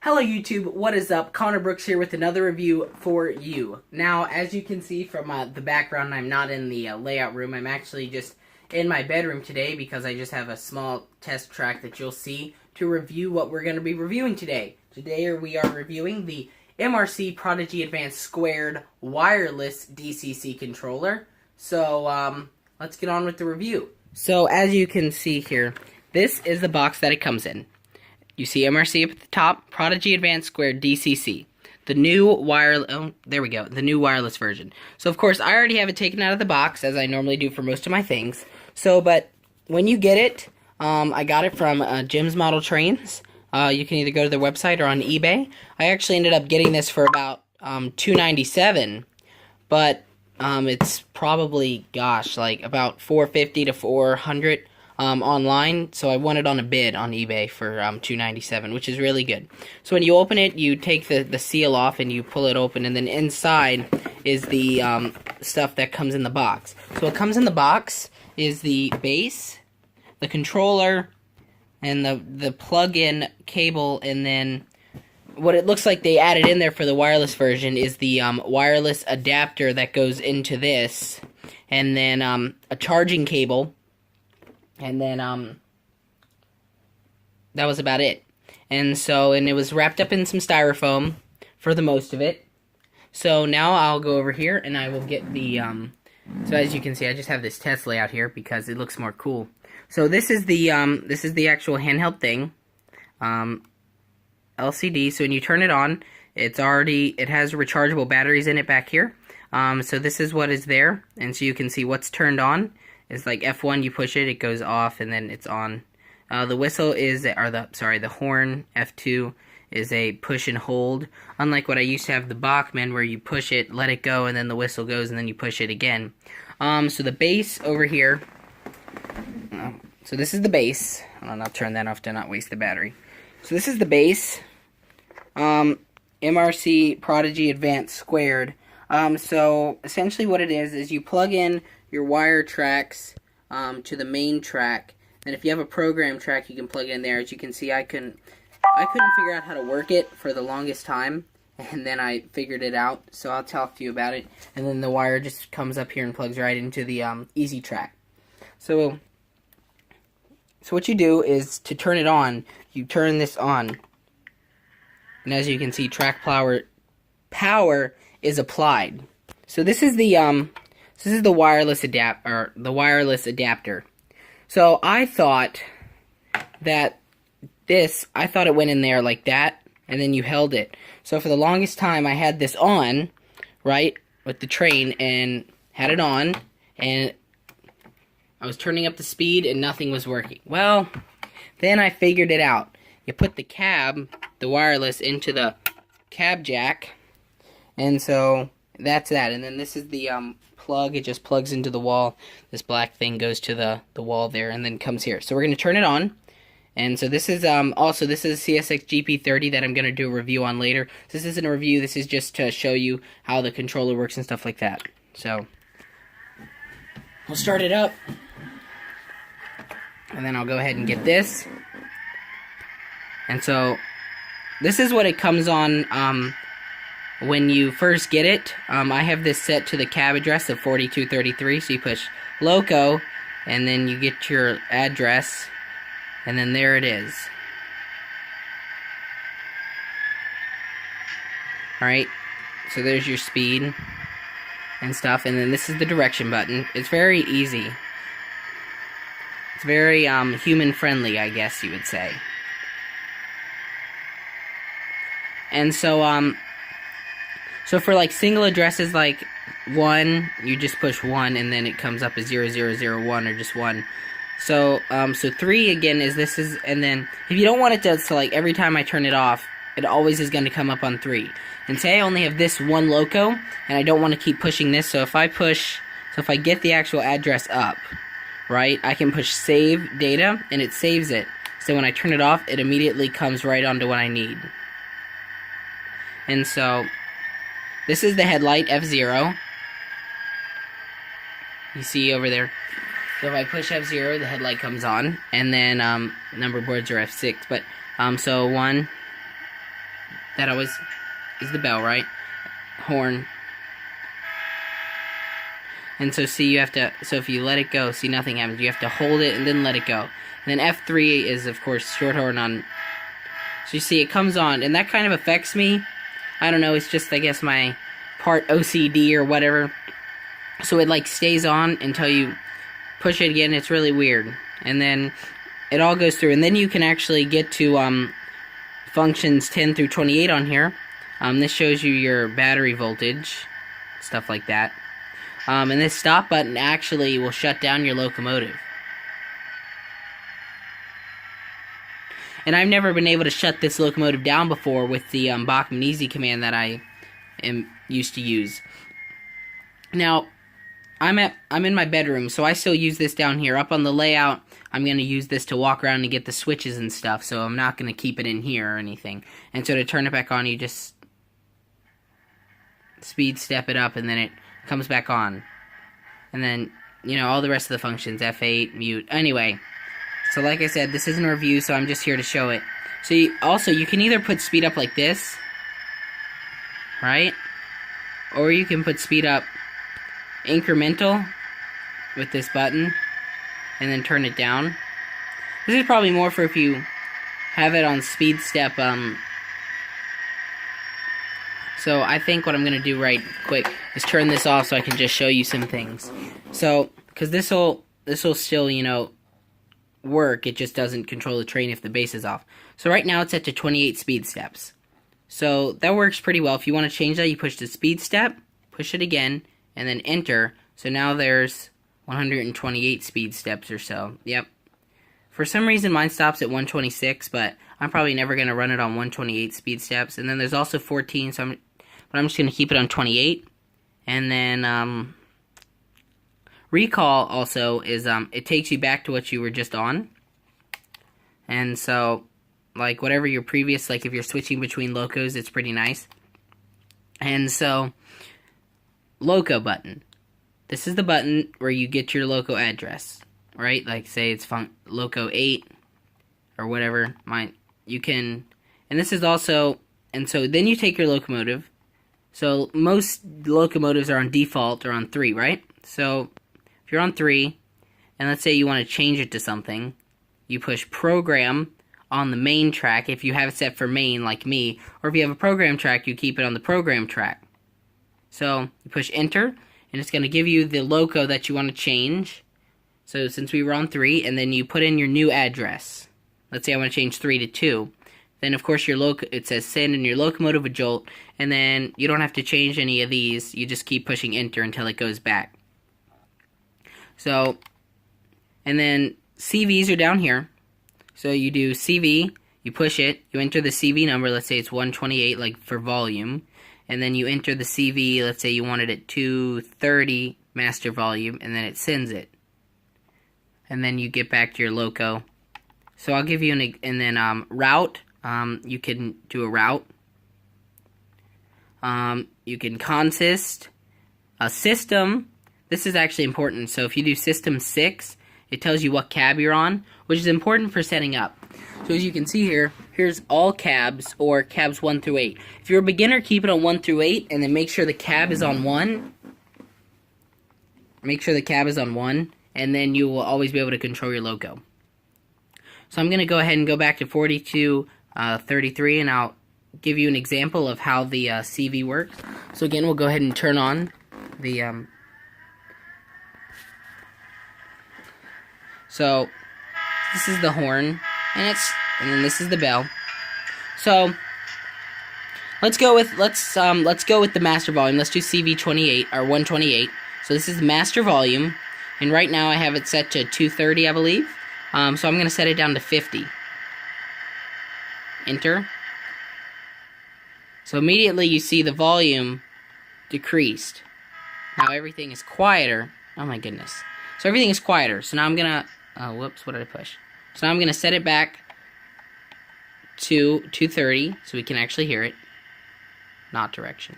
Hello YouTube, what is up? Connor Brooks here with another review for you. Now, as you can see from the background, I'm not in the layout room. I'm actually just in my bedroom today because I just have a small test track that you'll see to review what we're going to be reviewing today. Today we are reviewing the MRC Prodigy Advanced Squared Wireless DCC Controller. So, let's get on with the review. So, as you can see here, this is the box that it comes in. You see MRC up at the top, Prodigy Advanced Squared DCC. The new the new wireless version. So, of course, I already have it taken out of the box, as I normally do for most of my things. So, but when you get it, I got it from Jim's Model Trains. You can either go to their website or on eBay. I actually ended up getting this for about $297, but it's probably, gosh, like about $450 to $400 online. So I won it on a bid on eBay for $297, which is really good. So when you open it, you take the seal off and you pull it open, and then inside is the stuff that comes in the box. So what comes in the box is the base, the controller, and the plug-in cable, and then what it looks like they added in there for the wireless version is the wireless adapter that goes into this, and then a charging cable, and then that was about it. And it was wrapped up in some styrofoam for the most of it. So now I'll go over here and I will get the so as you can see, I just have this test layout here because it looks more cool. So this is the actual handheld thing, LCD. So when you turn it on, it has rechargeable batteries in it back here. So this is what is there, and so you can see what's turned on. It's like F1, you push it, it goes off, and then it's on. The whistle is, the horn, F2, is a push and hold. Unlike what I used to have the Bachmann, where you push it, let it go, and then the whistle goes, and then you push it again. So the bass over here, so this is the bass. I'll turn that off to not waste the battery. So this is the bass, MRC Prodigy Advanced Squared. So essentially what it is you plug in your wire tracks to the main track, and if you have a program track, you can plug it in there. As you can see, I couldn't figure out how to work it for the longest time, and then I figured it out, so I'll talk to you about it. And then the wire just comes up here and plugs right into the easy track. So what you do is, to turn it on, you turn this on, and as you can see, track power is applied. So this is the wireless adapter. So I thought that it went in there like that, and then you held it. So for the longest time, I had this on, right, with the train, and had it on, and I was turning up the speed, and nothing was working. Well, then I figured it out. You put the wireless, into the cab jack, and so that's that. And then this is the plug. It just plugs into the wall. This black thing goes to the wall there and then comes here. So we're going to turn it on. And so this is this is CSX GP30 that I'm going to do a review on later. This isn't a review. This is just to show you how the controller works and stuff like that. So we'll start it up. And then I'll go ahead and get this. And so this is what it comes on when you first get it. I have this set to the cab address of 4233, so you push loco, and then you get your address, and then there it is. Alright, so there's your speed and stuff, and then this is the direction button. It's very easy. It's very human-friendly, I guess you would say. And so for like single addresses like 1, you just push 1 and then it comes up as 0001 or just 1. So 3 again and then if you don't want it to, so like every time I turn it off, it always is going to come up on 3. And say I only have this one loco and I don't want to keep pushing this, so if I get the actual address up, right, I can push save data and it saves it. So when I turn it off, it immediately comes right onto what I need. And so this is the headlight, F0. You see over there. So if I push F0, the headlight comes on. And then number boards are F6. But so 1, That always is the bell, right? Horn. And so see, you have to, so if you let it go, see, nothing happens. You have to hold it and then let it go. And then F3 is, of course, short horn on. So you see, it comes on, and that kind of affects me. I don't know, it's just, I guess, my part OCD or whatever. So it, like, stays on until you push it again. It's really weird. And then it all goes through. And then you can actually get to functions 10 through 28 on here. This shows you your battery voltage, stuff like that. And this stop button actually will shut down your locomotive. And I've never been able to shut this locomotive down before with the Bachmann Easy command that I am used to use. Now, I'm in my bedroom, so I still use this down here. Up on the layout, I'm going to use this to walk around and get the switches and stuff, so I'm not going to keep it in here or anything. And so to turn it back on, you just speed step it up, and then it comes back on. And then, you know, all the rest of the functions, F8, mute. Anyway, so like I said, this isn't a review, so I'm just here to show it. So you can either put speed up like this, right? Or you can put speed up incremental with this button, and then turn it down. This is probably more for if you have it on speed step. So I think what I'm going to do right quick is turn this off so I can just show you some things. So, because this'll still, you know, work, it just doesn't control the train if the bass is off. So right now it's set to 28 speed steps. So that works pretty well. If you want to change that, you push the speed step, push it again, and then enter. So now there's 128 speed steps or so. Yep. For some reason mine stops at 126, but I'm probably never going to run it on 128 speed steps. And then there's also 14, so I'm just going to keep it on 28. And then recall also is it takes you back to what you were just on. And so, like, whatever your previous, like if you're switching between locos, it's pretty nice. And so, loco button. This is the button where you get your loco address, right? Like, say it's loco 8 or whatever. You can, and this is also, and so then you take your locomotive. So most locomotives are on default or on 3, right? So if you're on 3, and let's say you want to change it to something, you push program on the main track if you have it set for main like me, or if you have a program track, you keep it on the program track. So you push enter, and it's going to give you the loco that you want to change. So since we were on 3, and then you put in your new address. Let's say I want to change 3 to 2. Then of course it says send in your locomotive a jolt, and then you don't have to change any of these. You just keep pushing enter until it goes back. So, and then CVs are down here. So you do CV, you push it, you enter the CV number, let's say it's 128, like for volume, and then you enter the CV, let's say you want it at 230 master volume, and then it sends it. And then you get back to your loco. So I'll give you and then route, you can do a route. You can consist, a system. This is actually important. So if you do system 6, it tells you what cab you're on, which is important for setting up. So as you can see here, here's all cabs or cabs 1 through 8. If you're a beginner, keep it on 1 through 8, and then make sure the cab is on 1. Make sure the cab is on 1, and then you will always be able to control your loco. So I'm going to go ahead and go back to 4233, and I'll give you an example of how the CV works. So again, we'll go ahead and turn on the so this is the horn, and then this is the bell. So let's go with the master volume. Let's do CV28 or 128. So this is the master volume, and right now I have it set to 230, I believe. So I'm going to set it down to 50. Enter. So immediately you see the volume decreased. Now everything is quieter. Oh my goodness. So everything is quieter. So now I'm going to, whoops, what did I push? So now I'm going to set it back to 230 so we can actually hear it. Not direction.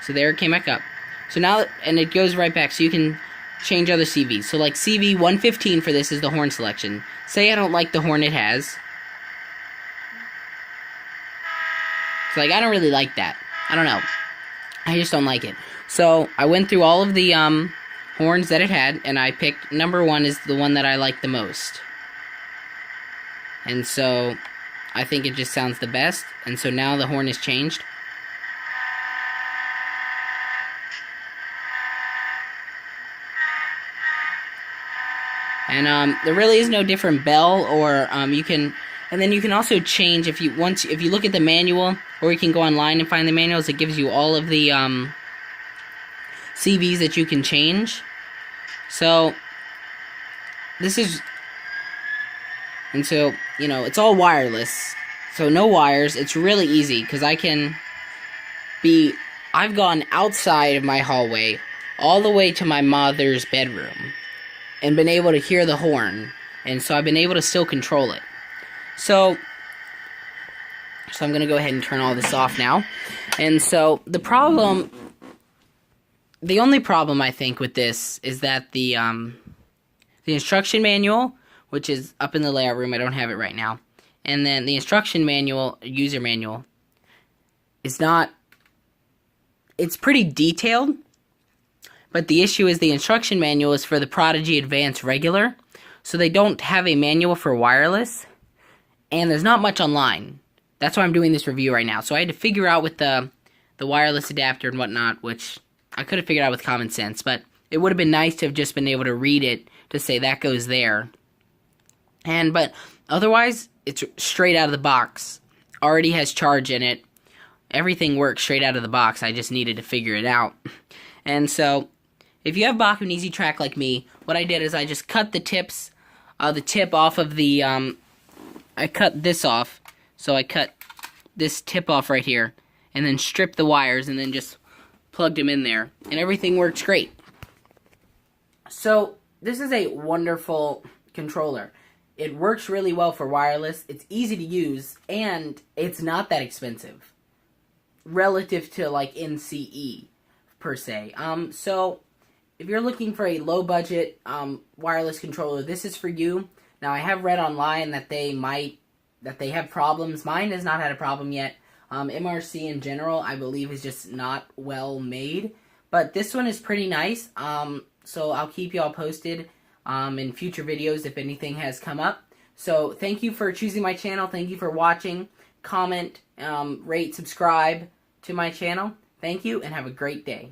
So there it came back up. So now, and it goes right back, so you can change other CVs. So like CV 115 for this is the horn selection. Say I don't like the horn it has. So, like, I don't really like that. I don't know. I just don't like it. So, I went through all of the, horns that it had, and I picked number 1 is the one that I like the most. And so, I think it just sounds the best. And so now the horn is changed. And there really is no different bell, or you can, and then you can also change if you look at the manual, or you can go online and find the manuals. It gives you all of the CVs that you can change. So this is, and so it's all wireless, so no wires. It's really easy because I've gone outside of my hallway all the way to my mother's bedroom and been able to hear the horn, and so I've been able to still control it. So I'm gonna go ahead and turn all this off now. And so the only problem I think with this is that the instruction manual, which is up in the layout room, I don't have it right now, and then the instruction manual, user manual, it's pretty detailed. But the issue is the instruction manual is for the Prodigy Advanced Regular, so they don't have a manual for wireless, and there's not much online. That's why I'm doing this review right now. So I had to figure out with the wireless adapter and whatnot, which I could have figured out with common sense, but it would have been nice to have just been able to read it to say that goes there. But otherwise, it's straight out of the box. Already has charge in it. Everything works straight out of the box. I just needed to figure it out. And so, if you have Bachman Easy Track like me, what I did is I just cut the tip off of the, I cut this off. So I cut this tip off right here, and then stripped the wires, and then just plugged them in there, and everything works great. So, this is a wonderful controller. It works really well for wireless, it's easy to use, and it's not that expensive. Relative to, like, NCE, per se. So, if you're looking for a low-budget wireless controller, this is for you. Now, I have read online that they have problems. Mine has not had a problem yet. MRC in general, I believe, is just not well made. But this one is pretty nice. So I'll keep you all posted in future videos if anything has come up. So thank you for choosing my channel. Thank you for watching. Comment, rate, subscribe to my channel. Thank you, and have a great day.